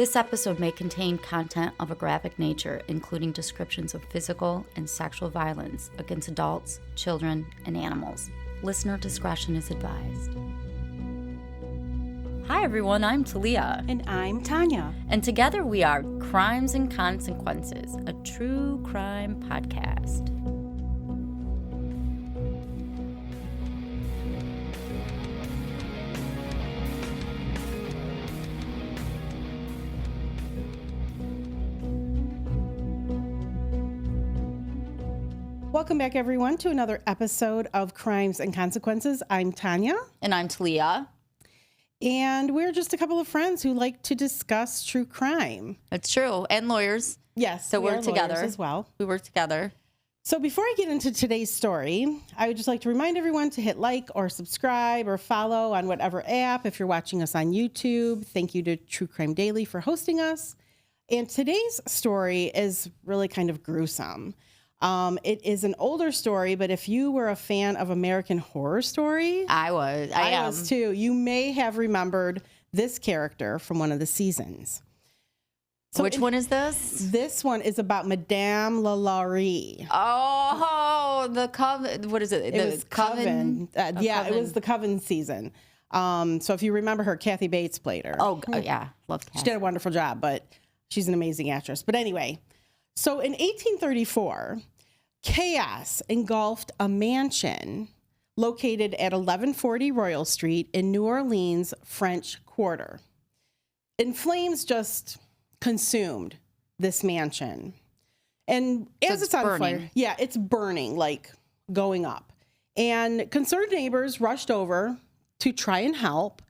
This episode may contain content of a graphic nature, including descriptions of physical and sexual violence against adults, children, and animals. Listener discretion is advised. Hi everyone, I'm Talia. And I'm Tanya. And together we are Crimes and Consequences, a true crime podcast. Welcome back, everyone, to another episode of Crimes and Consequences. I'm Tanya. And I'm Talia. And we're just a couple of friends who like to discuss true crime. It's true. And lawyers. Yes. So we're together as well. We work together. So before I get into today's story, I would just like to remind everyone to hit like or subscribe or follow on whatever app. If you're watching us on YouTube, thank you to True Crime Daily for hosting us. And today's story is really kind of gruesome. It is an older story, but if you were a fan of American Horror Story, I am. was too. You may have remembered this character from one of the seasons. So Which one is this? This one is about Madame LaLaurie. Oh, the Coven. What is it? It was Coven. Yeah, it was the Coven season. So if you remember her, Kathy Bates played her. Oh, yeah. Love Kathy. She did a wonderful job, but she's an amazing actress. But anyway, so in 1834, chaos engulfed a mansion located at 1140 Royal Street in New Orleans, French Quarter. And flames just consumed this mansion. And as it's on fire, yeah, it's burning, like going up. And concerned neighbors rushed over to try and help.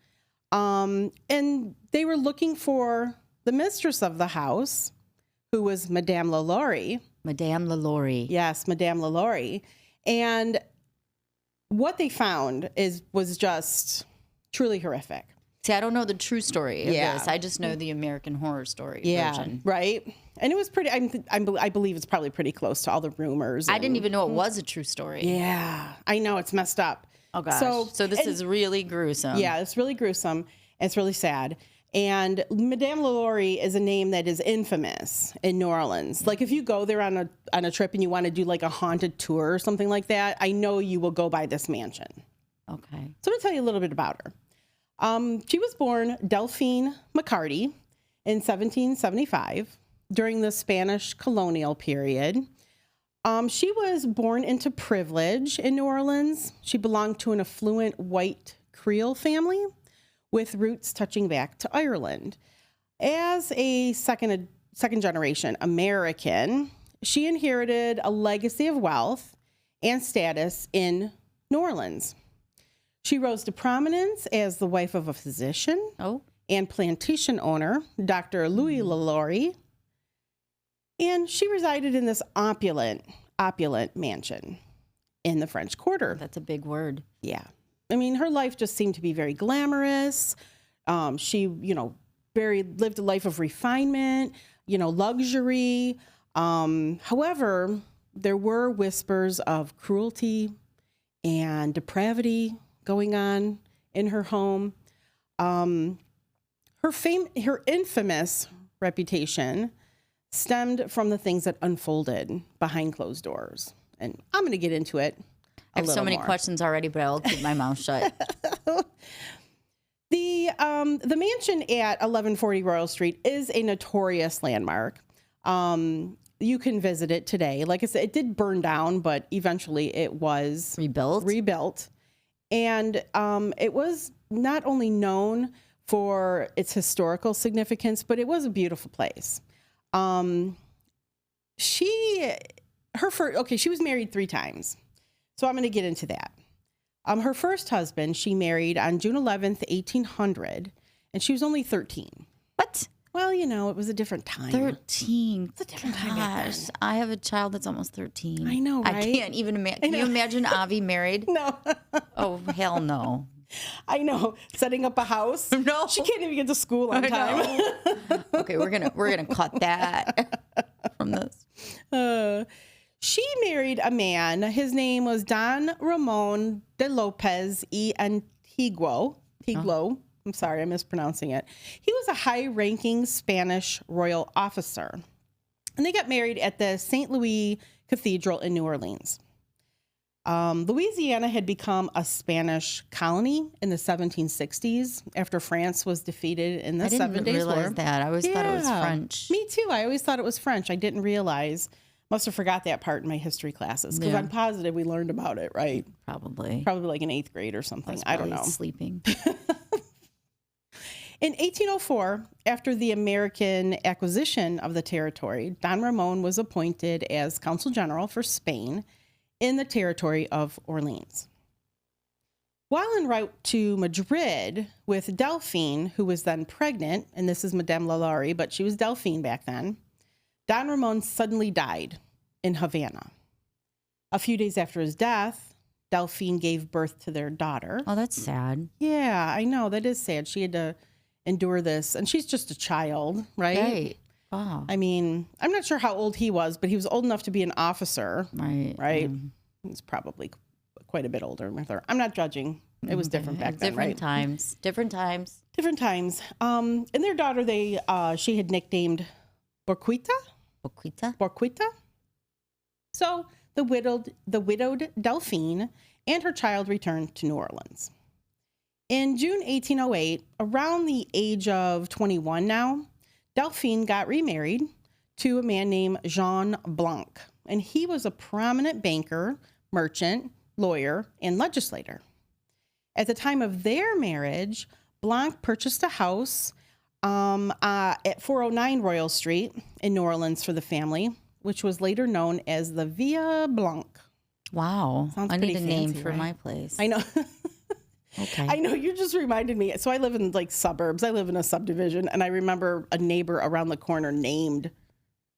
And they were looking for the mistress of the house, who was Madame LaLaurie. Madame LaLaurie. Yes, Madame LaLaurie. And what they found was just truly horrific. See, I don't know the true story of this. I just know the American Horror Story version. Right. And it was pretty, I believe it's probably pretty close to all the rumors. I didn't even know it was a true story. Yeah, I know, it's messed up. Oh, gosh. So this is really gruesome. Yeah, it's really gruesome. It's really sad. And Madame LaLaurie is a name that is infamous in New Orleans. Like if you go there on a trip and you want to do like a haunted tour or something like that, I know you will go by this mansion. Okay. So I'm going to tell you a little bit about her. She was born Delphine McCarty in 1775 during the Spanish colonial period. She was born into privilege in New Orleans. She belonged to an affluent white Creole family with roots touching back to Ireland. As a second generation American, she inherited a legacy of wealth and status in New Orleans. She rose to prominence as the wife of a physician and plantation owner, Dr. Louis LaLaurie, and she resided in this opulent mansion in the French Quarter. That's a big word. Yeah. I mean, her life just seemed to be very glamorous. She, lived a life of refinement, luxury. However, there were whispers of cruelty and depravity going on in her home. Her infamous reputation stemmed from the things that unfolded behind closed doors. And I'm going to get into it. I have so many questions already, but I'll keep my mouth shut. The mansion at 1140 Royal Street is a notorious landmark. You can visit it today. Like I said, it did burn down, but eventually it was rebuilt. And it was not only known for its historical significance, but it was a beautiful place. She was married 3 times. So I'm going to get into that. Her first husband, she married on June 11th, 1800, and she was only 13. What? Well, it was a different time. 13. It's a different time back then. I have a child that's almost 13. I know, right? I can't even imagine. Can you imagine Avi married? No. Oh, hell no. I know. Setting up a house. No. She can't even get to school on time. Okay, we're gonna cut that from this. She married a man. His name was Don Ramon de Lopez y Antiguo. I'm sorry, I'm mispronouncing it. He was a high-ranking Spanish royal officer. And they got married at the St. Louis Cathedral in New Orleans. Louisiana had become a Spanish colony in the 1760s after France was defeated in the 7 Days War. I didn't realize that. I always thought it was French. Me too. I always thought it was French. I didn't realize. Must have forgot that part in my history classes because I'm positive we learned about it, right? Probably like in 8th grade or something. I don't know. Sleeping. In 1804, after the American acquisition of the territory, Don Ramon was appointed as Consul General for Spain in the territory of Orleans. While en route to Madrid with Delphine, who was then pregnant, and this is Madame LaLaurie, but she was Delphine back then, Don Ramon suddenly died in Havana. A few days after his death, Delphine gave birth to their daughter. Oh, that's sad. Yeah, I know. That is sad. She had to endure this, and she's just a child, right? Right. Oh. I mean, I'm not sure how old he was, but he was old enough to be an officer. Right. He's probably quite a bit older with her. I'm not judging. It was different back then, right? Different times. And their daughter, she had nicknamed Borquita. So the widowed Delphine and her child returned to New Orleans. In June 1808, around the age of 21 now, Delphine got remarried to a man named Jean Blanc, and he was a prominent banker, merchant, lawyer, and legislator. At the time of their marriage, Blanc purchased a house at 409 Royal Street in New Orleans for the family, which was later known as the Villa Blanc. Wow. Sounds I need a fancy, name for right? my place. I know. Okay. I know, you just reminded me. So I live in like suburbs. I live in a subdivision, and I remember a neighbor around the corner named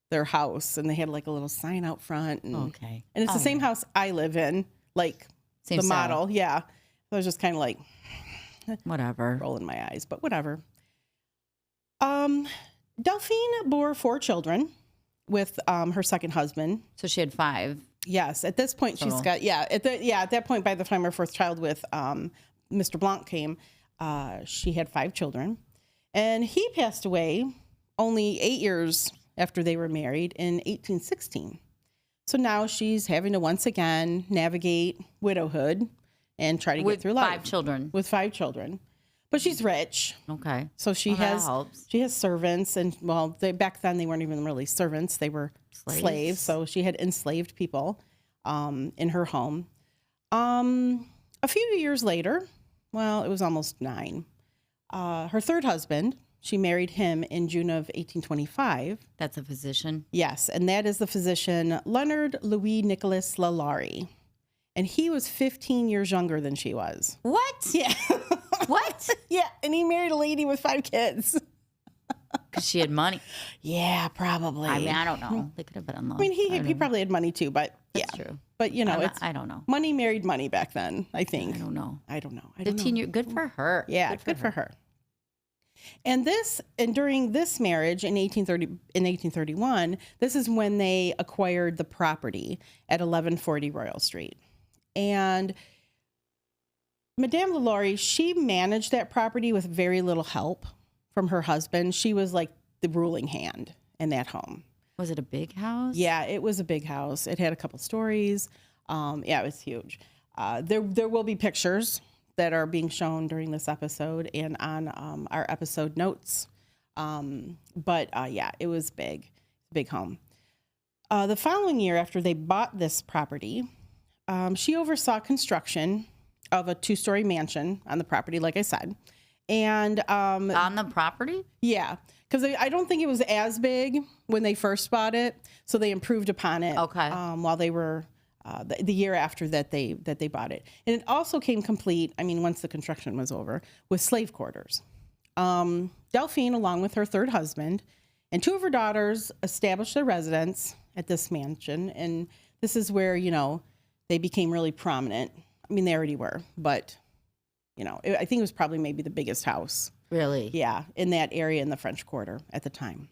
their house, and they had like a little sign out front. And, okay. And it's the same house I live in, like same the style. model. Yeah. I was just kind of like, whatever. Rolling my eyes, but whatever. Delphine bore 4 children with her second husband. So she had 5. Yes. At this point, she's got, at that point, by the time her fourth child with Mr. Blanc came, she had 5 children. And he passed away only 8 years after they were married in 1816. So now she's having to once again navigate widowhood and try to get through life. With 5 children. But she's rich. Okay. So she has servants, and back then they weren't even really servants. They were slaves. So she had enslaved people in her home. A few years later, it was almost 9. Her third husband, she married him in June of 1825. That's a physician? Yes, and that is the physician Leonard Louis Nicholas LaLaurie. And he was 15 years younger than she was. What? Yeah. What? Yeah, and he married a lady with 5 kids. Because she had money. Yeah, probably. I mean, I don't know. They could have been in love. I mean, he probably had money too, but That's true. But I don't know. Money married money back then, I think. I don't know. 15 years, good for her. Yeah, good for her. And during this marriage in 1831, this is when they acquired the property at 1140 Royal Street. And Madame LaLaurie, she managed that property with very little help from her husband. She was like the ruling hand in that home. Was it a big house? Yeah, it was a big house. It had a couple stories. It was huge. There will be pictures that are being shown during this episode and on our episode notes. It was big home. The following year, after they bought this property, she oversaw construction of a 2-story mansion on the property, like I said. And on the property? Yeah, because I don't think it was as big when they first bought it, so they improved upon it. Okay. While they were the year after that they bought it, and it also came complete. I mean, once the construction was over, with slave quarters. Delphine, along with her third husband and 2 of her daughters, established their residence at this mansion, and this is where they became really prominent. I mean, they already were, but I think it was probably maybe the biggest house. Really? Yeah, in that area in the French Quarter at the time.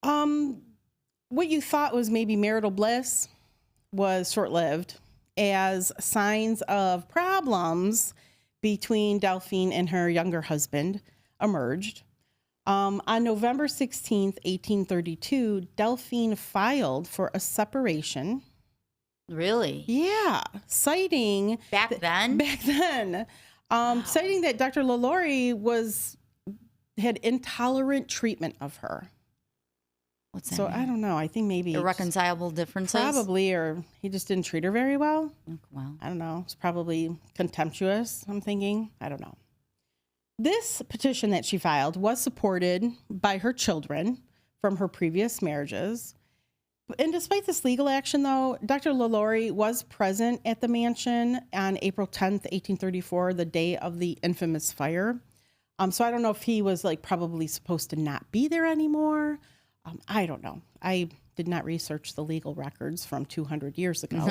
What you thought was maybe marital bliss was short-lived, as signs of problems between Delphine and her younger husband emerged. On November 16th, 1832, Delphine filed for a separation. Really? Yeah, citing... Back then, citing that Dr. LaLaurie had intolerant treatment of her. What's that So mean? I don't know. I think maybe Irreconcilable differences? probably, or he just didn't treat her very well. Well, I don't know. It's probably contemptuous, I'm thinking. I don't know. This petition that she filed was supported by her children from her previous marriages. And despite this legal action, though, Dr. LaLaurie was present at the mansion on April 10th, 1834, the day of the infamous fire. So I don't know if he was probably supposed to not be there anymore. I don't know. I did not research the legal records from 200 years ago.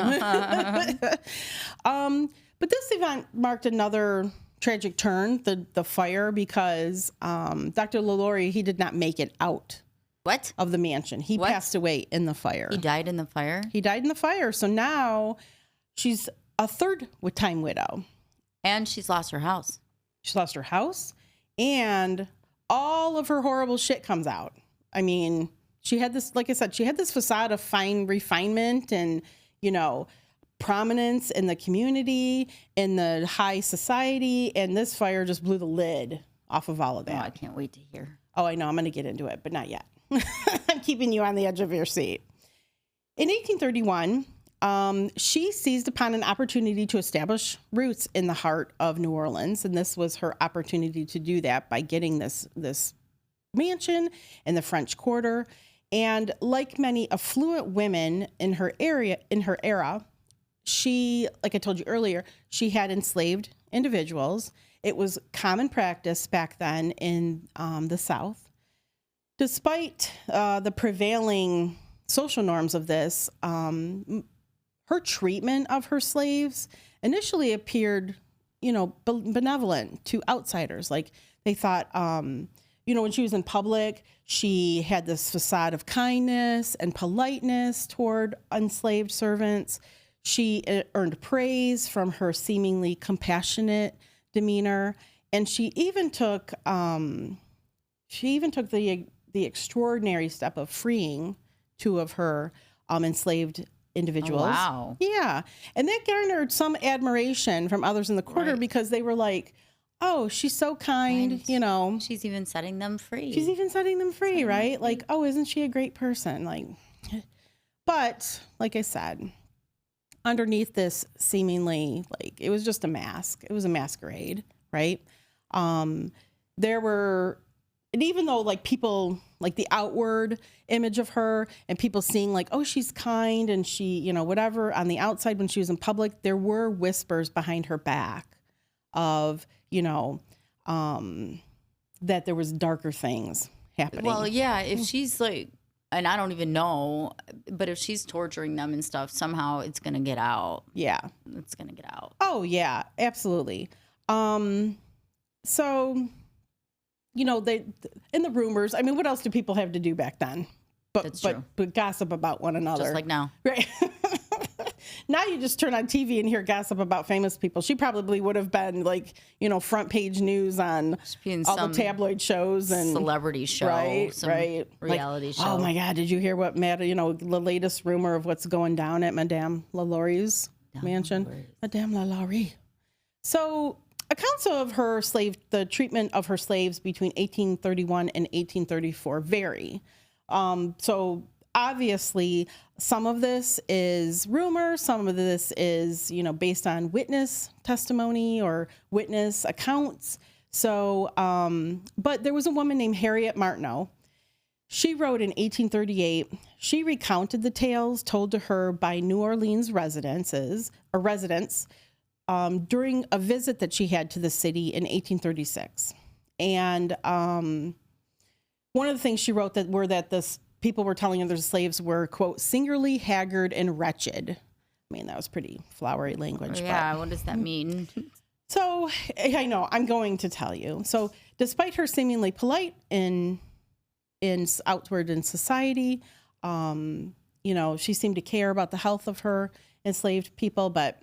But this event marked another tragic turn, the fire, because Dr. LaLaurie, he did not make it out what? of the mansion. He passed away in the fire. He died in the fire? He died in the fire. So now she's a third-time widow. And she's lost her house. She lost her house, and all of her horrible shit comes out. I mean, she had this, like I said, she had this facade of fine refinement and, prominence in the community, in the high society, and this fire just blew the lid off of all of that. Oh, I can't wait to hear. Oh, I know. I'm going to get into it, but not yet. I'm keeping you on the edge of your seat. In 1831, she seized upon an opportunity to establish roots in the heart of New Orleans, and this was her opportunity to do that by getting this mansion in the French Quarter. And like many affluent women in her era, she, like I told you earlier, she had enslaved individuals. It was common practice back then in the South. Despite the prevailing social norms of this, her treatment of her slaves initially appeared, benevolent to outsiders. Like they thought, when she was in public, she had this facade of kindness and politeness toward enslaved servants. She earned praise from her seemingly compassionate demeanor, and she even took the extraordinary step of freeing two of her enslaved individuals. Oh, wow. Yeah, and that garnered some admiration from others in the quarter because they were like, "Oh, she's so kind," She's even setting them free. She's even setting them free, right? Like, oh, isn't she a great person? But like I said, underneath this seemingly, it was just a mask. It was a masquerade, right? There were, and even though people, the outward image of her and people seeing oh, she's kind and she, whatever, on the outside when she was in public, there were whispers behind her back of, that there was darker things happening. Well, yeah, if she's and I don't even know, but if she's torturing them and stuff, somehow it's going to get out. Yeah. It's going to get out. Oh, yeah, absolutely. So, they, in the rumors, I mean, what else do people have to do back then? That's true. But gossip about one another. Just like now. Right. Now you just turn on TV and hear gossip about famous people. She probably would have been front page news on all the tabloid shows and celebrity show, right, reality show. Oh my God, did you hear what the latest rumor of what's going down at Madame LaLaurie's mansion? Madame LaLaurie. So accounts of the treatment of her slaves between 1831 and 1834 vary. So obviously, some of this is rumor. Some of this is, based on witness testimony or witness accounts. So, but there was a woman named Harriet Martineau. She wrote in 1838, she recounted the tales told to her by New Orleans residents during a visit that she had to the city in 1836. And one of the things she wrote that people were telling other slaves were, quote, singularly haggard and wretched. I mean, that was pretty flowery language. Yeah, what does that mean? So, I know, I'm going to tell you. So, despite her seemingly polite in outward in society, she seemed to care about the health of her enslaved people, but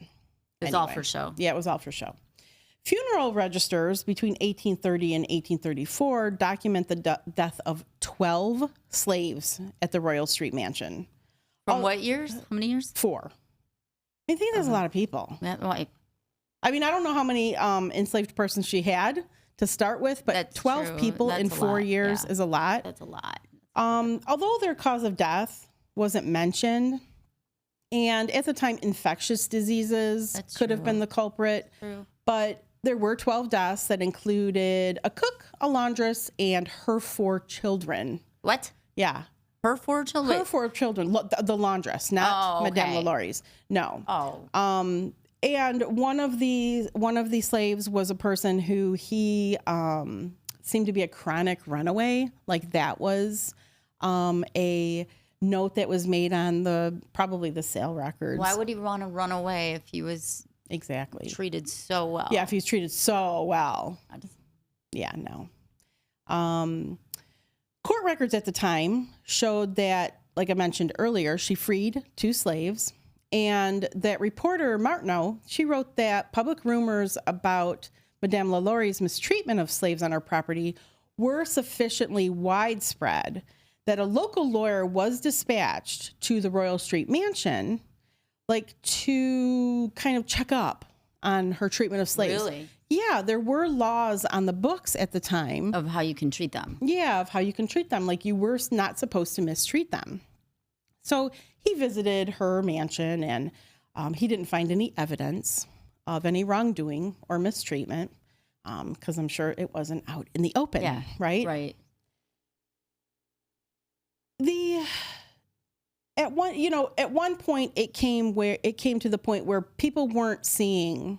It's all for show. Yeah, it was all for show. Funeral registers between 1830 and 1834 document the death of 12 slaves at the Royal Street Mansion. From what years? How many years? 4. I think that's a lot of people. I mean, I don't know how many enslaved persons she had to start with, but That's 12 true. people That's in a 4 lot. years Yeah. is a lot. That's a lot. Although their cause of death wasn't mentioned, and at the time, infectious diseases could have been the culprit, but there were 12 deaths that included a cook, a laundress, and her 4 children. What? Yeah. Her 4 children? Her 4 children, the laundress, not Madame LaLaurie's. No. Oh. And one of these slaves was a person who he seemed to be a chronic runaway. Like that was a note that was made on probably the sale records. Why would he want to run away if he was treated so well? Yeah, if he was treated so well. Yeah, no. Court records at the time showed that, like I mentioned earlier, she freed 2 slaves. And that reporter, Martineau, she wrote that public rumors about Madame LaLaurie's mistreatment of slaves on her property were sufficiently widespread that a local lawyer was dispatched to the Royal Street Mansion, like to kind of check up on her treatment of slaves. Really? Yeah, there were laws on the books at the time. Of how you can treat them. Yeah, of how you can treat them. Like you were not supposed to mistreat them. So he visited her mansion and he didn't find any evidence of any wrongdoing or mistreatment because I'm sure it wasn't out in the open, right? Right. At one point it came to the point where people weren't seeing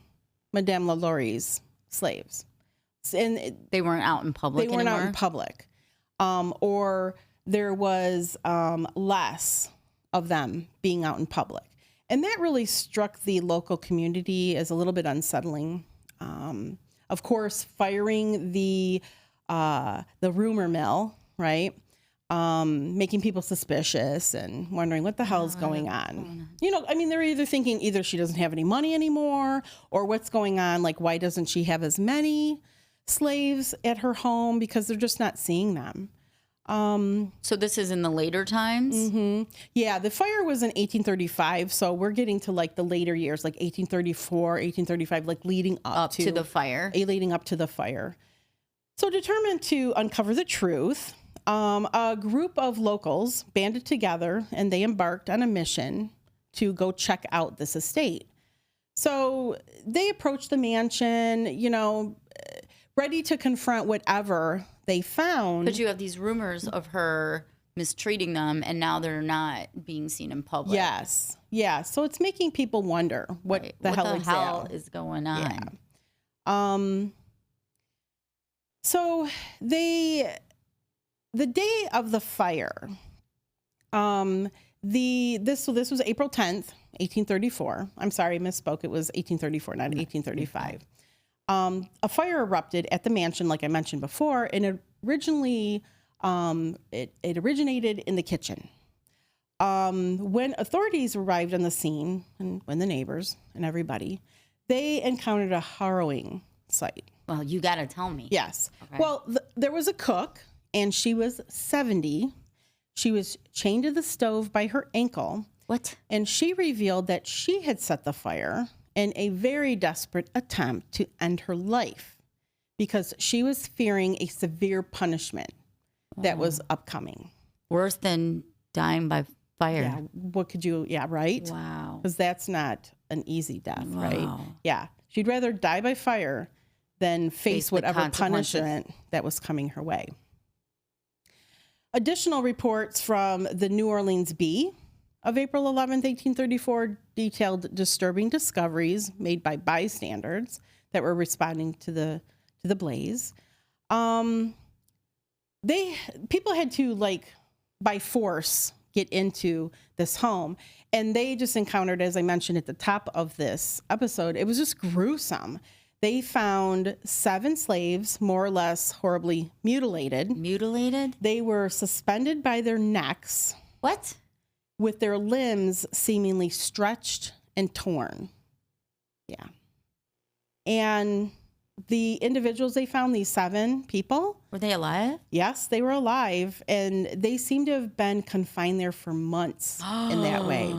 Madame LaLaurie's slaves, and they weren't out in public. They weren't anymore? out in public, or there was less of them being out in public. And that really struck the local community as a little bit unsettling. Of course, firing the rumor mill, right? Making people suspicious and wondering what the hell is going on. I mean, they're either thinking either she doesn't have any money anymore or what's going on. Like, why doesn't she have as many slaves at her home? Because they're just not seeing them. So this is in the later times? Mm-hmm. Yeah, the fire was in 1835, so we're getting to like the later years, like 1834, 1835, like leading up to the fire. Leading up to the fire. So determined to uncover the truth, a group of locals banded together and they embarked on a mission to go check out this estate. So they approached the mansion, ready to confront whatever they found. But you have these rumors of her mistreating them, and now they're not being seen in public. Yes. Yeah. So it's making people wonder what the hell is going on. Yeah. So the day of the fire, this was April 10th, 1834. I'm sorry, I misspoke. It was 1834, not 1835. A fire erupted at the mansion, like I mentioned before, and it originally it originated in the kitchen. When authorities arrived on the scene, and when the neighbors and everybody, they encountered a harrowing sight. Well, you got to tell me. Yes. Okay. Well, there was a cook, and she was 70. She was chained to the stove by her ankle. What? And she revealed that she had set the fire in a very desperate attempt to end her life because she was fearing a severe punishment that was upcoming. Worse than dying by fire. Yeah. What could you, right? Wow. Because that's not an easy death, Wow. right? Yeah. She'd rather die by fire than face whatever punishment that was coming her way. Additional reports from the New Orleans Bee of April 11th, 1834 detailed disturbing discoveries made by bystanders that were responding to the blaze. People had to by force get into this home, and they just encountered, as I mentioned at the top of this episode, it was just gruesome. They found 7 slaves, more or less horribly mutilated. Mutilated? They were suspended by their necks. What? With their limbs seemingly stretched and torn. Yeah. And the individuals they found, these 7 people. Were they alive? Yes, they were alive, and they seem to have been confined there for months in that way.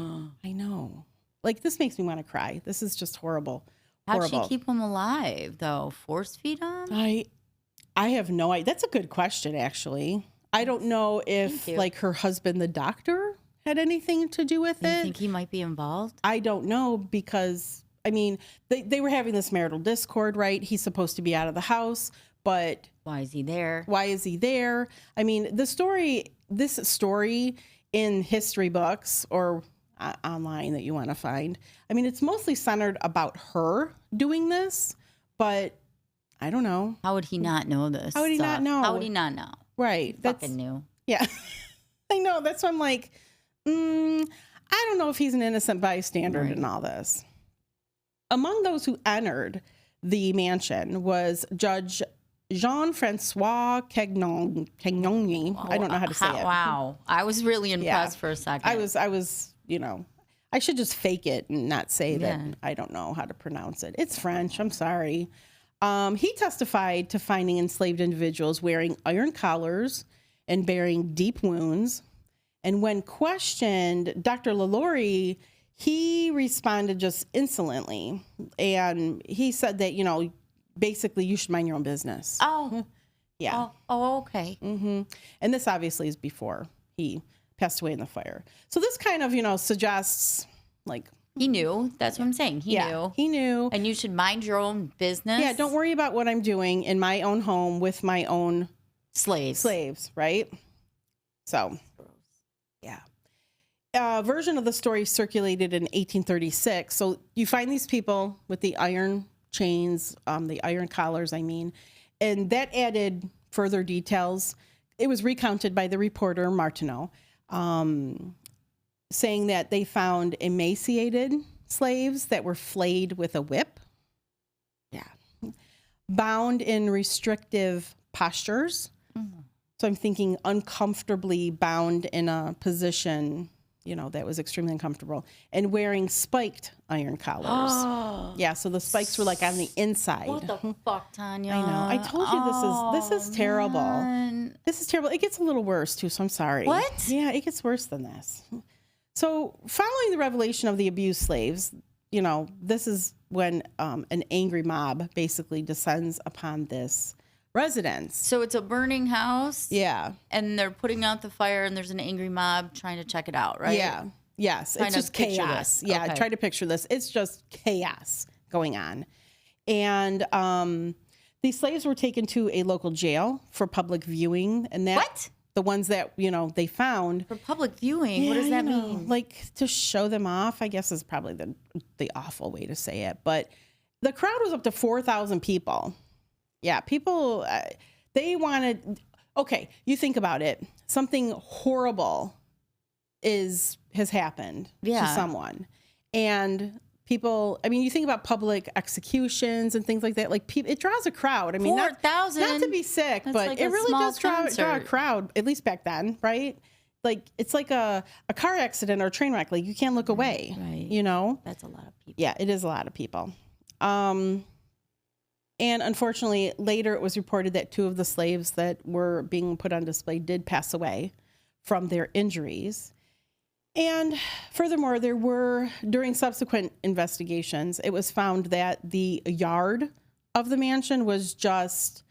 I know. Like, this makes me want to cry. This is just horrible. How'd she keep them alive, though? Force feed them? I have no idea. That's a good question, actually. I don't know if, like, her husband, the doctor, had anything to do with it. You think he might be involved? I don't know, because, I mean, they were having this marital discord, right? He's supposed to be out of the house, but... Why is he there? Why is he there? I mean, this story in history books or online that you want to find, I mean, it's mostly centered about her doing this, but I don't know. How would he not know this? How would he not know? How would he not know? Right. He fucking knew. Yeah. I know. That's why I'm like, I don't know if he's an innocent bystander in all this. Among those who entered the mansion was Judge Jean-Francois Cagnoni. I don't know how to say it. Wow. I was really impressed for a second. I was, I should just fake it and not say that I don't know how to pronounce it. It's French. I'm sorry. He testified to finding enslaved individuals wearing iron collars and bearing deep wounds. And when questioned, Dr. LaLaurie, he responded just insolently. And he said that, basically you should mind your own business. Oh. Yeah. Oh, okay. Mm-hmm. And this obviously is before he passed away in the fire. So this kind of, suggests like... He knew. That's what I'm saying. He knew. He knew. And you should mind your own business. Yeah, don't worry about what I'm doing in my own home with my own... Slaves, right? So, yeah. A version of the story circulated in 1836. So you find these people with the iron chains, the iron collars, and that added further details. It was recounted by the reporter Martineau, saying that they found emaciated slaves that were flayed with a whip. Yeah. Bound in restrictive postures. Mm-hmm. So I'm thinking uncomfortably bound in a position, that was extremely uncomfortable, and wearing spiked iron collars. Oh. Yeah, so the spikes were like on the inside. What the fuck, Tanya? I know. I told you this is terrible. Man. This is terrible. It gets a little worse too, so I'm sorry. What? Yeah, it gets worse than this. So following the revelation of the abused slaves, this is when an angry mob basically descends upon this residence. So it's a burning house. Yeah. And they're putting out the fire and there's an angry mob trying to check it out, right? Yeah. Yes. It's just chaos. Yeah. Okay. Try to picture this. It's just chaos going on. And these slaves were taken to a local jail for public viewing. And that... What? The ones that, they found. For public viewing? Yeah, what does that mean? Like, to show them off, I guess is probably the awful way to say it. But the crowd was up to 4,000 people. Yeah, people, they wanted, okay, you think about it. Something horrible has happened to someone. And people, you think about public executions and things like that. Like, it draws a crowd. 4,000. Not to be sick, but like it really does draw a crowd, at least back then, right? Like, it's like a car accident or a train wreck. Like, you can't look away, right. That's a lot of people. Yeah, it is a lot of people. And unfortunately, later it was reported that 2 of the slaves that were being put on display did pass away from their injuries. And furthermore, during subsequent investigations, it was found that the yard of the mansion was just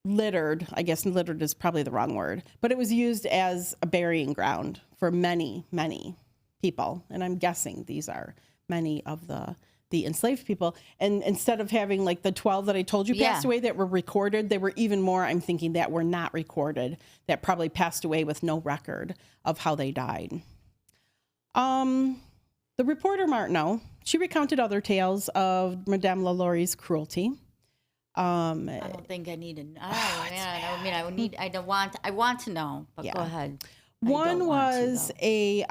littered. I guess littered is probably the wrong word, but it was used as a burying ground for many, many people. And I'm guessing these are many of the enslaved people. And instead of having like the 12 that I told you passed away that were recorded, there were even more, I'm thinking, that were not recorded, that probably passed away with no record of how they died. The reporter Martineau, she recounted other tales of Madame LaLaurie's cruelty. I don't think I need to know. I want to know, but go ahead. One was a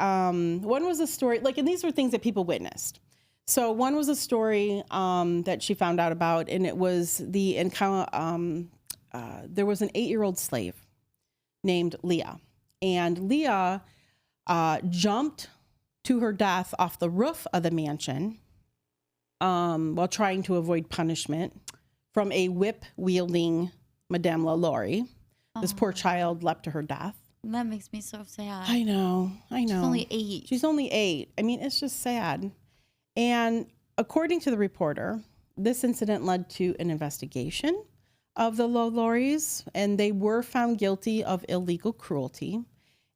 story, like, and these were things that people witnessed. So one was a story that she found out about, and it was the encounter. There was an 8-year-old slave named Leah, and Leah jumped to her death off the roof of the mansion while trying to avoid punishment from a whip-wielding Madame LaLaurie. This poor child leapt to her death. That makes me so sad. I know. She's only 8. She's only 8. I mean, it's just sad. And according to the reporter, this incident led to an investigation of the LaLauries, and they were found guilty of illegal cruelty,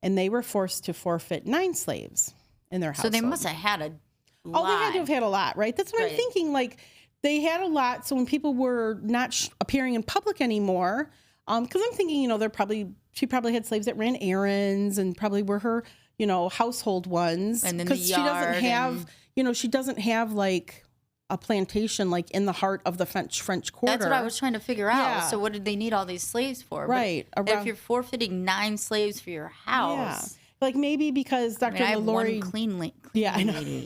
and they were forced to forfeit 9 slaves in their household. So they must have had a lot. Oh, they had to have had a lot, right? That's what I'm thinking. Like, they had a lot, so when people were not appearing in public anymore, because I'm thinking, you know, she probably had slaves that ran errands and probably were her, you know, household ones. And then the yard. She doesn't have like a plantation like in the heart of the French Quarter. That's what I was trying to figure out. Yeah. So what did they need all these slaves for? Right. But if you're forfeiting 9 slaves for your house. Yeah. Like maybe because Dr. I have LaLaurie. one clean Yeah, I know. lady.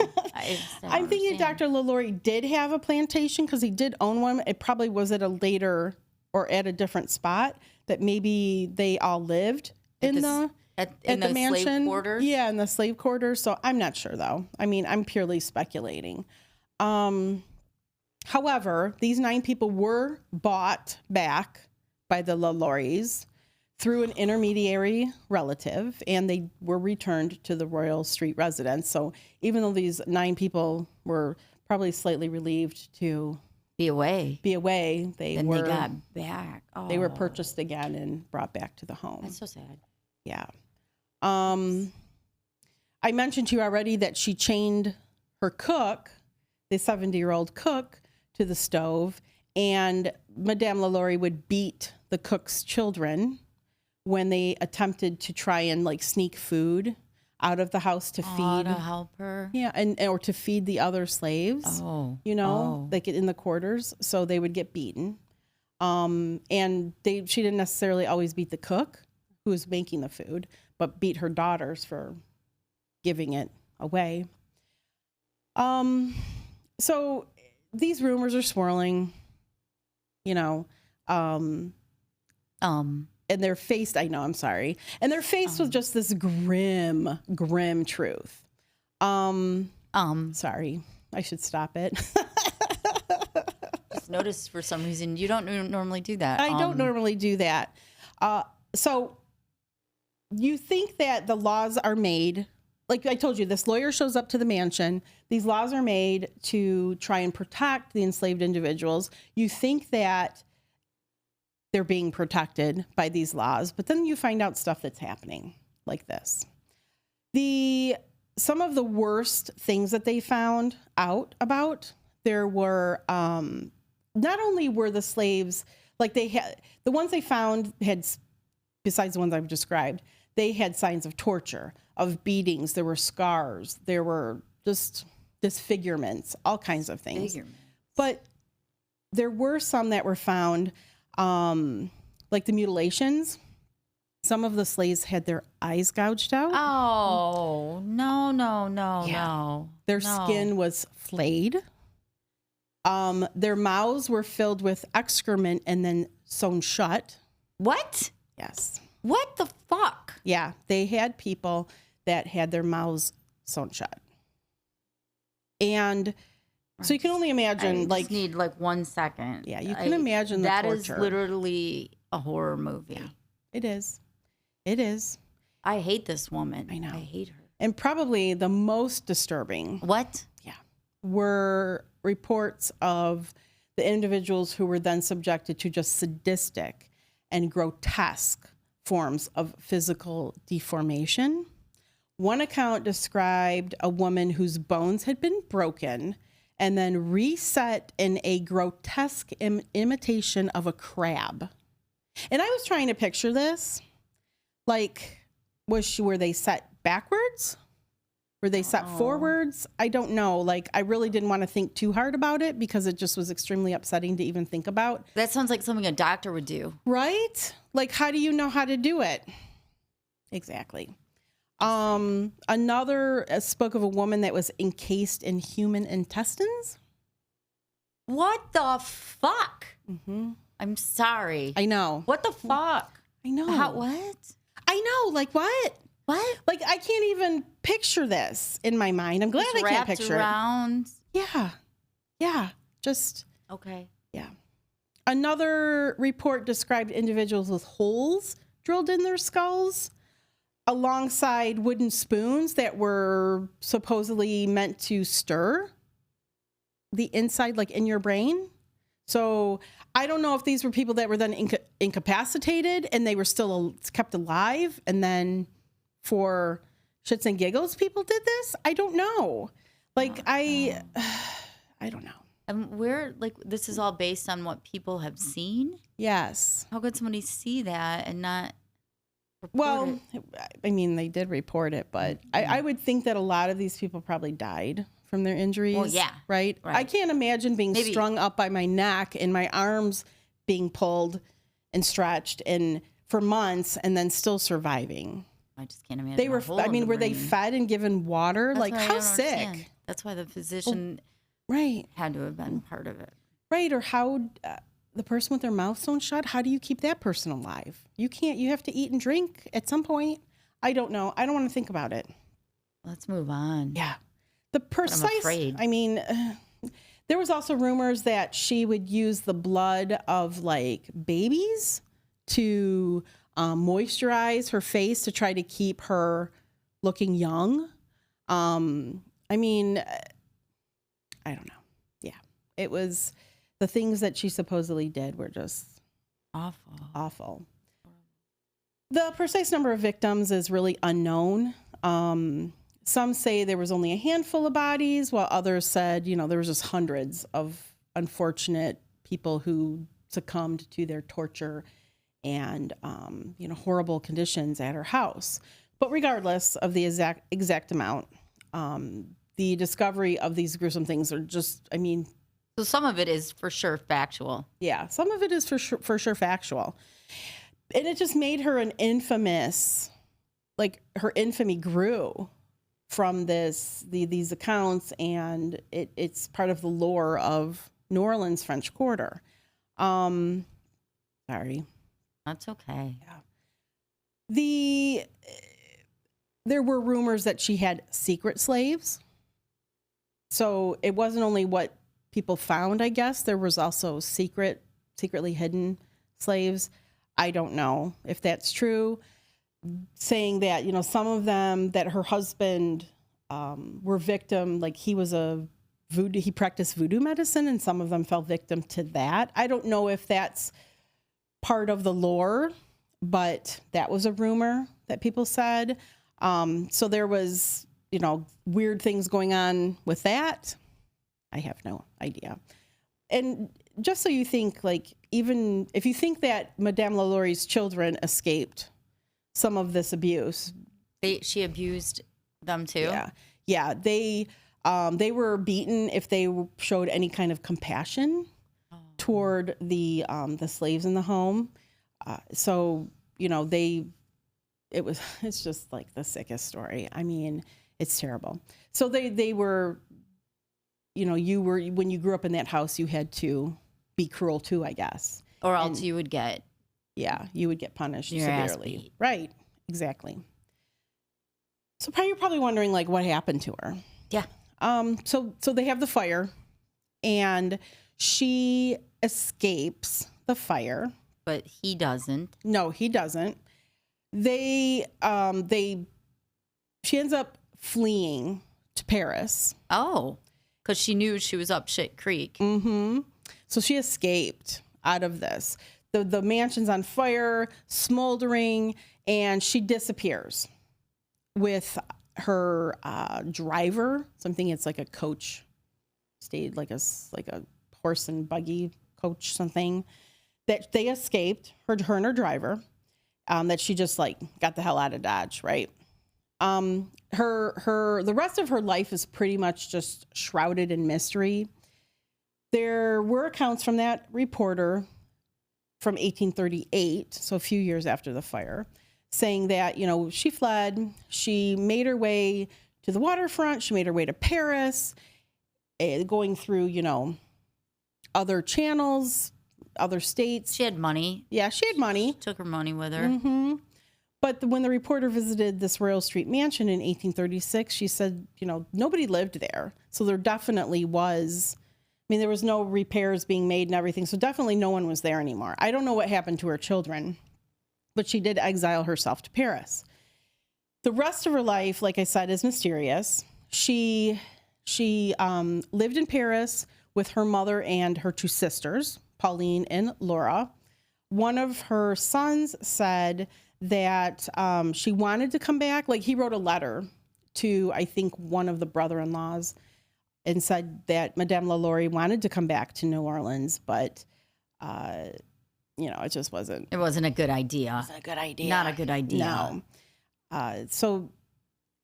I'm thinking Dr. LaLaurie did have a plantation because he did own one. It probably was at a later or at a different spot that maybe they all lived in the mansion. Slave quarters? Yeah, in the slave quarters. So I'm not sure though. I mean, I'm purely speculating. However, these 9 people were bought back by the LaLauries through an intermediary relative, and they were returned to the Royal Street residence. So even though these 9 people were probably slightly relieved to be away, they got back. Oh. They were purchased again and brought back to the home. That's so sad. Yeah. I mentioned to you already that she chained her cook, the 70-year-old cook, to the stove, and Madame LaLaurie would beat the cook's children when they attempted to try and like sneak food out of the house to feed. To help her. Yeah, or to feed the other slaves. Like in the quarters, so they would get beaten. And she didn't necessarily always beat the cook who was making the food, but beat her daughters for giving it away. So these rumors are swirling, you know, and they're faced, and they're faced with just this grim truth. Sorry, I should stop it. Just noticed for some reason you don't normally do that. I don't normally do that. So you think that the laws are made, like I told you, this lawyer shows up to the mansion. These laws are made to try and protect the enslaved individuals. You think that they're being protected by these laws, but then you find out stuff that's happening like this. Some of the worst things that they found out about, there were, not only were the slaves, like the ones they found had, besides the ones I've described, they had signs of torture, of beatings, there were scars, there were just disfigurements, all kinds of things. But there were some that were found, like the mutilations. Some of the slaves had their eyes gouged out. Oh, no. Their skin was flayed. Their mouths were filled with excrement and then sewn shut. What? Yes. What the fuck? Yeah, they had people that had their mouths sewn shut. And so you can only imagine, I just need like 1 second. Yeah, you can imagine the torture. That is literally a horror movie. Yeah, it is. It is. I hate this woman. I know. I hate her. And probably the most disturbing. What? Yeah. Were reports of the individuals who were then subjected to just sadistic and grotesque forms of physical deformation. One account described a woman whose bones had been broken and then reset in a grotesque imitation of a crab. And I was trying to picture this. Like, were they set backwards? Were they set forwards? I don't know. Like, I really didn't want to think too hard about it because it just was extremely upsetting to even think about. That sounds like something a doctor would do. Right? Like, how do you know how to do it? Exactly. Another spoke of a woman that was encased in human intestines. What the fuck? Mm-hmm. I'm sorry. I know. What the fuck? I know. What? I know. Like, what? What? Like, I can't even picture this in my mind. I'm glad I can't picture around. it. Yeah. Yeah, just, Okay. yeah. Another report described individuals with holes drilled in their skulls alongside wooden spoons that were supposedly meant to stir the inside, like in your brain. So I don't know if these were people that were then incapacitated and they were still kept alive. And then for shits and giggles, people did this. I don't know. Like, I don't know. And we're like, this is all based on what people have seen. Yes. How could somebody see that and not report Well, it? I mean, they did report it, but I would think that a lot of these people probably died from their injuries. Well, yeah. Right? I can't imagine being strung up by my neck and my arms being pulled and stretched and for months and then still surviving. I just can't imagine. They were, I mean, were they fed and given water? That's like, how sick? Understand. That's why the physician right. had to have been part of it. Right. Or how the person with their mouth sewn shut, how do you keep that person alive? You can't, you have to eat and drink at some point. I don't know. I don't want to think about it. Let's move on. Yeah. The precise, I'm afraid. I mean, there was also rumors that she would use the blood of like babies to moisturize her face to try to keep her looking young. I mean, I don't know. Yeah. It was, the things that she supposedly did were just awful. The precise number of victims is really unknown. Some say there was only a handful of bodies, while others said, you know, there was just hundreds of unfortunate people who succumbed to their torture and, you know, horrible conditions at her house. But regardless of the exact amount, the discovery of these gruesome things are just, I mean. So some of it is for sure factual. Yeah, some of it is for sure factual. And it just made her an infamous, like her infamy grew from these accounts, and it's part of the lore of New Orleans French Quarter. Sorry. That's okay. Yeah. There were rumors that she had secret slaves. So it wasn't only what people found, I guess. There was also secretly hidden slaves. I don't know if that's true. Saying that, you know, some of them that her husband were victim, like he practiced voodoo medicine, and some of them fell victim to that. I don't know if that's part of the lore, but that was a rumor that people said. So there was, you know, weird things going on with that. I have no idea. And just so you think, like, even if you think that Madame LaLaurie's children escaped some of this abuse. She abused them too? Yeah. They were beaten if they showed any kind of compassion toward the slaves in the home. So, you know, it's just like the sickest story. I mean, it's terrible. So they were, you know, when you grew up in that house, you had to be cruel too, I guess. Or else you would get. Yeah, you would get punished severely. Beat. Right, exactly. So you're probably wondering, like, what happened to her? Yeah. So they have the fire, and she escapes the fire. But he doesn't. No, he doesn't. She ends up fleeing to Paris. Oh, because she knew she was up shit creek. Mm-hmm. So she escaped out of this. The mansion's on fire, smoldering, and she disappears with her driver. Something, it's like a coach, stayed like a horse and buggy coach, something that they escaped. Her and her driver. That she just like got the hell out of Dodge, right? The rest of her life is pretty much just shrouded in mystery. There were accounts from that reporter from 1838, so a few years after the fire, saying that, you know, she fled, she made her way to the waterfront, she made her way to Paris, going through, you know, other channels, other states. She had money. Yeah, she had money. She took her money with her. Mm-hmm. But when the reporter visited this Royal Street mansion in 1836, she said, you know, nobody lived there. So there definitely was mean, there was no repairs being made and everything. So definitely no one was there anymore. I don't know what happened to her children, but she did exile herself to Paris. The rest of her life, like I said, is mysterious. She lived in Paris with her mother and her two sisters, Pauline and Laura. One of her sons said that she wanted to come back. Like, he wrote a letter to, I think, one of the brother-in-laws and said that Madame LaLaurie wanted to come back to New Orleans, but, it just wasn't. It wasn't a good idea. It wasn't a good idea. Not a good idea. No. So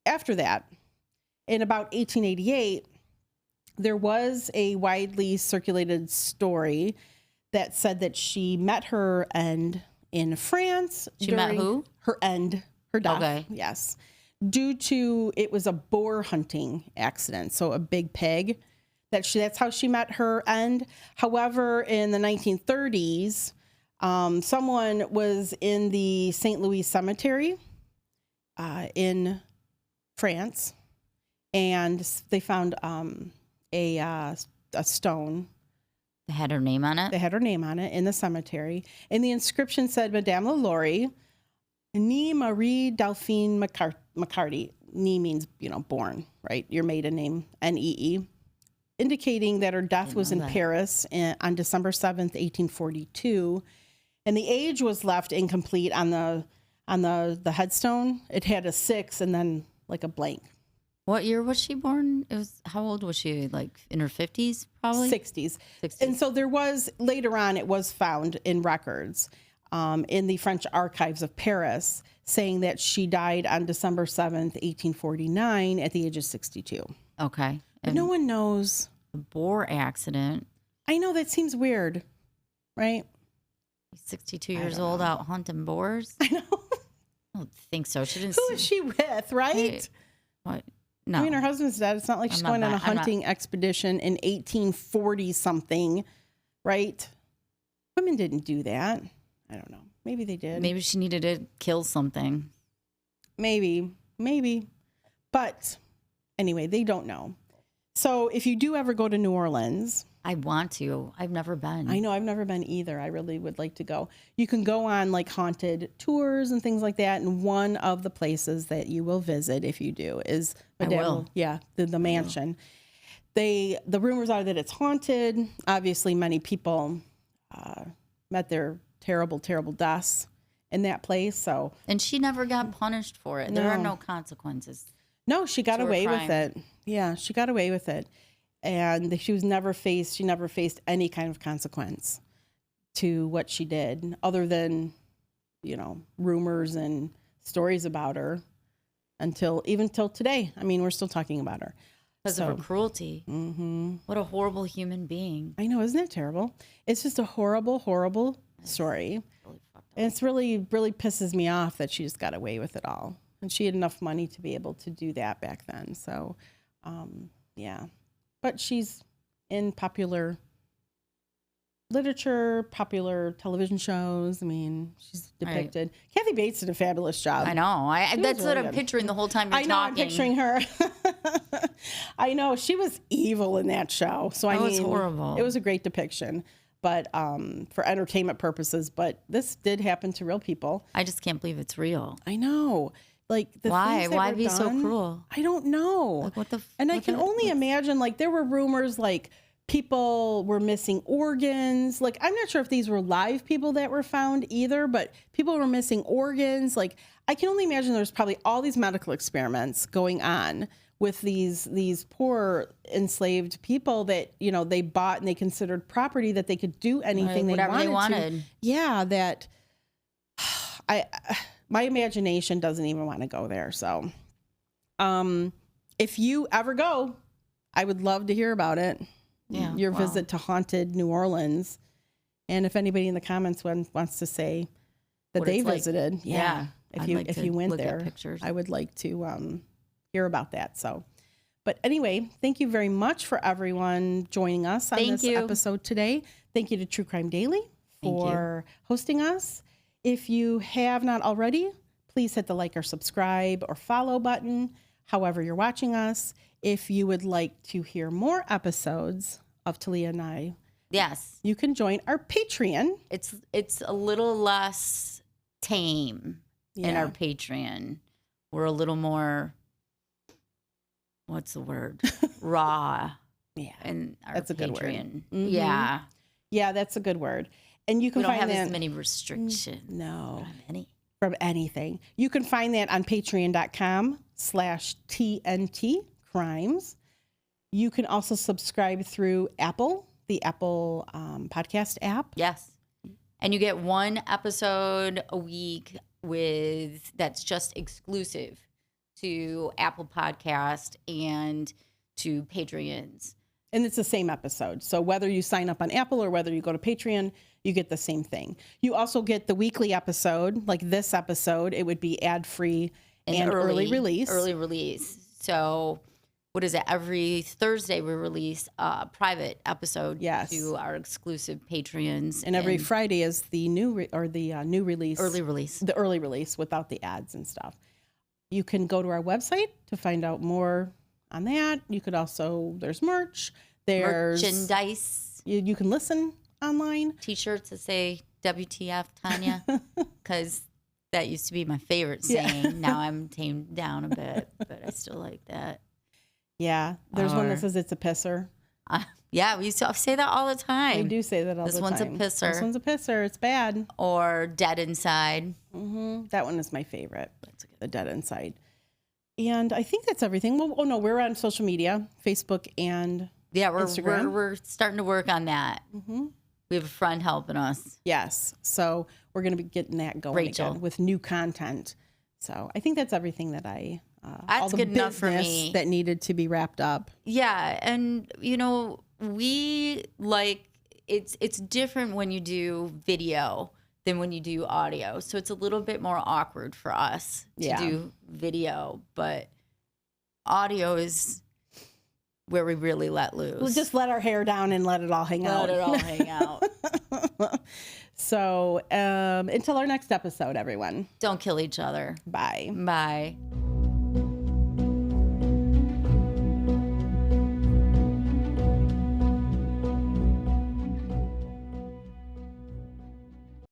after that, in about 1888, there was a widely circulated story that said that she met her end in France. She met who? Her end, her death. Okay. Yes. Due to, it was a boar hunting accident, so a big pig. That's how she met her end. However, in the 1930s, someone was in the St. Louis Cemetery in France, and they found a stone. They had her name on it? They had her name on it in the cemetery. And the inscription said, Madame LaLaurie, Née Marie Delphine McCarty. Née means, born, right? Your maiden name, N-E-E. Indicating that her death was in Paris on December 7th, 1842. And the age was left incomplete on the headstone. It had a 6 and then like a blank. What year was she born? How old was she? Like in her 50s, probably? 60s. And so there was, later on, it was found in records in the French archives of Paris, saying that she died on December 7th, 1849 at the age of 62. Okay. But no one knows. The boar accident. I know, that seems weird, right? 62 years old out hunting boars? I know. I don't think so. She didn't. Who is she with, right? What? No. I mean, her husband's dead. It's not like she's going on a hunting expedition in 1840 something, right? Women didn't do that. I don't know. Maybe they did. Maybe she needed to kill something. Maybe. But anyway, they don't know. So if you do ever go to New Orleans, I want to. I've never been. I know, I've never been either. I really would like to go. You can go on like haunted tours and things like that. And one of the places that you will visit, if you do, is the mansion. The rumors are that it's haunted. Obviously, many people met their terrible, terrible deaths in that place. And she never got punished for it. There are no consequences. No, she got away with it. Yeah, she got away with it. And she never faced any kind of consequence to what she did, other than, rumors and stories about her even till today. I mean, we're still talking about her. Because of her cruelty. Mm-hmm. What a horrible human being. I know, isn't it terrible? It's just a horrible, horrible story. Really fucked up. And it's really, really pisses me off that she just got away with it all. And she had enough money to be able to do that back then. So, yeah. But she's in popular literature, popular television shows. I mean, she's depicted. Right. Kathy Bates did a fabulous job. I know. That's really what I'm picturing the whole time you're talking. I'm picturing her. I know. She was evil in that show. So I mean, was horrible. It was a great depiction, but for entertainment purposes. But this did happen to real people. I just can't believe it's real. I know. Like why be so cruel? I don't know. Like I can only imagine, like, there were rumors like people were missing organs. Like, I'm not sure if these were live people that were found either, but people were missing organs. Like, I can only imagine there's probably all these medical experiments going on with these poor enslaved people that, they bought and they considered property, that they could do anything they wanted. Yeah, that my imagination doesn't even want to go there. So, if you ever go, I would love to hear about it. Yeah, your visit to haunted New Orleans. And if anybody in the comments wants to say that they visited, if you went there, I would like to hear about that. So, but anyway, thank you very much for everyone joining us on this episode today. Thank you to True Crime Daily for hosting us. If you have not already, please hit the like or subscribe or follow button, however you're watching us. If you would like to hear more episodes of Talia and I, yes, you can join our Patreon. it's a little less tame in our Patreon. We're a little more, what's the word? Raw. Yeah. And our that's a Patreon. good word. Mm-hmm. Yeah. Yeah, that's a good word. And you can we don't find have that as many restrictions. No. Any. From anything. You can find that on patreon.com/TNT Crimes. You can also subscribe through the Apple podcast app. Yes. And you get one episode a week that's just exclusive to Apple Podcast and to Patreons. And it's the same episode. So whether you sign up on Apple or whether you go to Patreon, you get the same thing. You also get the weekly episode, like this episode. It would be ad-free and early release. Early release. So what is it? Every Thursday we release a private episode to our exclusive Patreons. And every Friday is the new release. Early release. The early release without the ads and stuff. You can go to our website to find out more on that. You could also, there's merch. There's merchandise. You can listen online. T-shirts that say WTF Tanya, because that used to be my favorite saying. Now I'm tamed down a bit, but I still like that. Yeah, there's one that says it's a pisser. Yeah, we used to say that all the time. We do say that all the time. This one's a pisser. This one's a pisser. It's bad. Or dead inside. Mm-hmm. That one is my favorite. The dead inside. And I think that's everything. Well, we're on social media, Facebook and Instagram. We're starting to work on that. Mm-hmm. We have a friend helping us. Yes. So we're going to be getting that going again with new content. So I think that's everything that that's all the good enough for me. That needed to be wrapped up. Yeah. And, we it's different when you do video than when you do audio. So it's a little bit more awkward for us to do video, but audio is where we really let loose. We'll just let our hair down and let it all hang out. Let it all hang out. So until our next episode, everyone. Don't kill each other. Bye. Bye.